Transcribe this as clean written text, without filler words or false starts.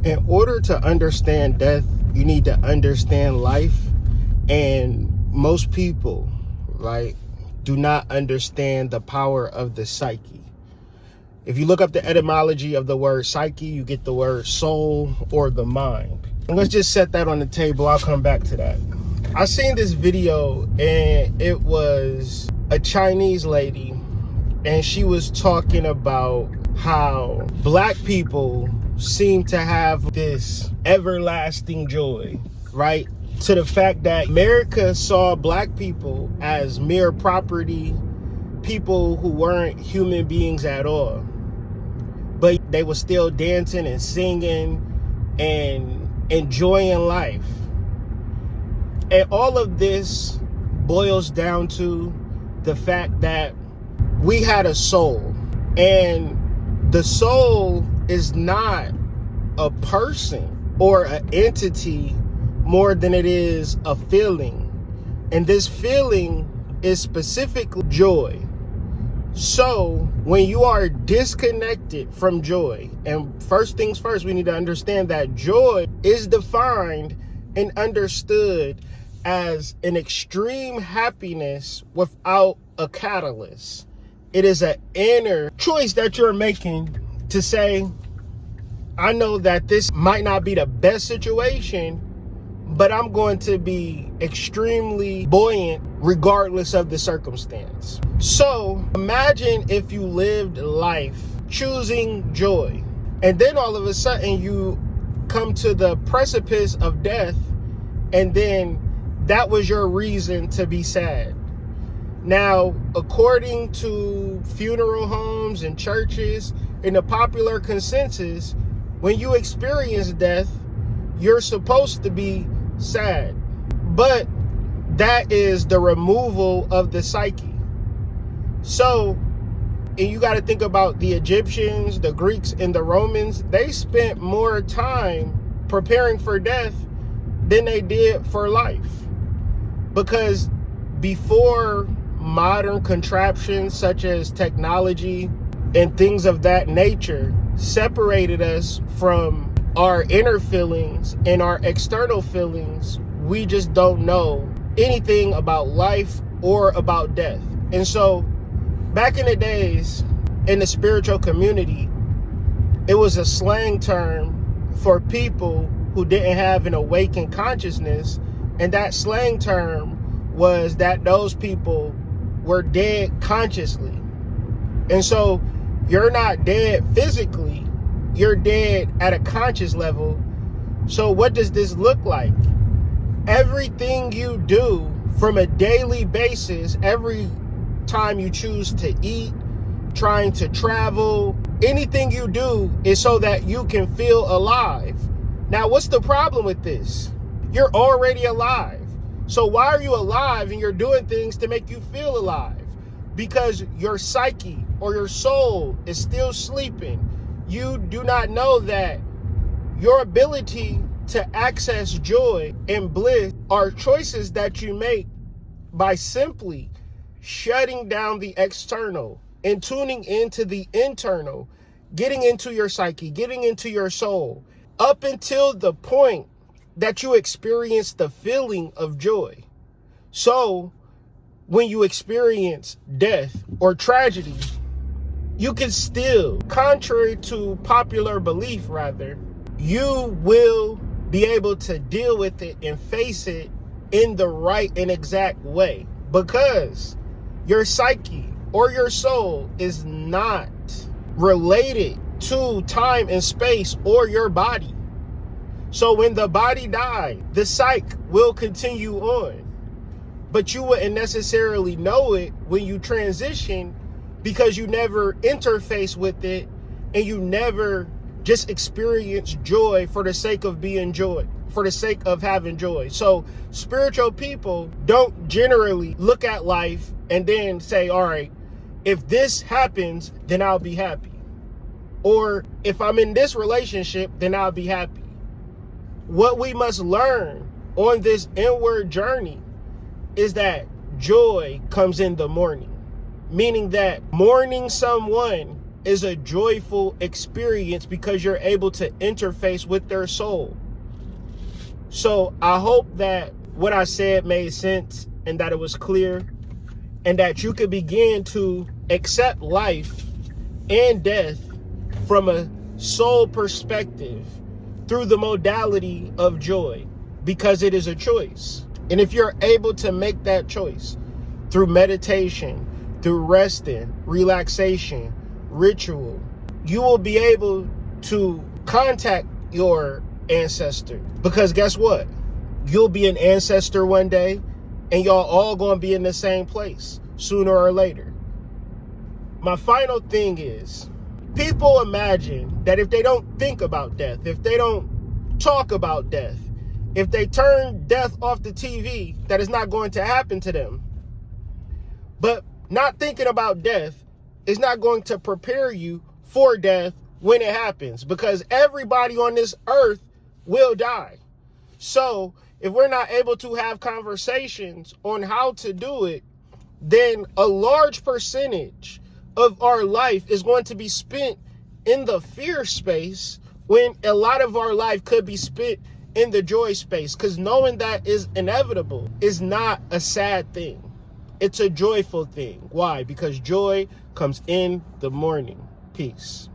In order to understand death, you need to understand life. And most people, right, do not understand the power of the psyche. If you look up the etymology of the word psyche, you get the word soul or the mind. And let's just set that on the table. I'll come back to that. I seen this video and it was a Chinese lady, and she was talking about how black people seem to have this everlasting joy, right? To the fact that America saw black people as mere property, people who weren't human beings at all. But they were still dancing and singing and enjoying life. And all of this boils down to the fact that we had a soul. And the soul is not a person or an entity more than it is a feeling. And this feeling is specifically joy. So when you are disconnected from joy, and first things first, we need to understand that joy is defined and understood as an extreme happiness without a catalyst. It is an inner choice that you're making to say, I know that this might not be the best situation, but I'm going to be extremely buoyant regardless of the circumstance. So imagine if you lived life choosing joy, and then all of a sudden you come to the precipice of death, and then that was your reason to be sad. Now, according to funeral homes and churches, in the popular consensus, when you experience death, you're supposed to be sad. But that is the removal of the psyche. So, and you got to think about the Egyptians, the Greeks, and the Romans. They spent more time preparing for death than they did for life. Because before modern contraptions such as technology and things of that nature separated us from our inner feelings and our external feelings, we just don't know anything about life or about death. And so back in the days in the spiritual community, it was a slang term for people who didn't have an awakened consciousness. And that slang term was that those people were dead consciously. And so you're not dead physically, you're dead at a conscious level. So what does this look like? Everything you do from a daily basis, every time you choose to eat, trying to travel, anything you do is so that you can feel alive. Now, what's the problem with this? You're already alive. So why are you alive and you're doing things to make you feel alive? Because your psyche or your soul is still sleeping. You do not know that your ability to access joy and bliss are choices that you make by simply shutting down the external and tuning into the internal, getting into your psyche, getting into your soul, up until the point that you experience the feeling of joy. So when you experience death or tragedy, you can still, contrary to popular belief rather, you will be able to deal with it and face it in the right and exact way, because your psyche or your soul is not related to time and space or your body. So when the body dies, the psyche will continue on. But you wouldn't necessarily know it when you transition, because you never interface with it and you never just experience joy for the sake of being joy, for the sake of having joy. So spiritual people don't generally look at life and then say, all right, if this happens, then I'll be happy. Or if I'm in this relationship, then I'll be happy. What we must learn on this inward journey is that joy comes in the morning, meaning that mourning someone is a joyful experience because you're able to interface with their soul. So I hope that what I said made sense and that it was clear, and that you could begin to accept life and death from a soul perspective through the modality of joy, because it is a choice. And if you're able to make that choice through meditation, through resting, relaxation, ritual, you will be able to contact your ancestor. Because guess what? You'll be an ancestor one day, and y'all all going to be in the same place sooner or later. My final thing is, people imagine that if they don't think about death, if they don't talk about death, if they turn death off the TV, that is not going to happen to them. But not thinking about death is not going to prepare you for death when it happens, because everybody on this earth will die. So if we're not able to have conversations on how to do it, then a large percentage of our life is going to be spent in the fear space, when a lot of our life could be spent in the joy space. Because knowing that is inevitable is not a sad thing. It's a joyful thing. Why? Because joy comes in the morning. Peace.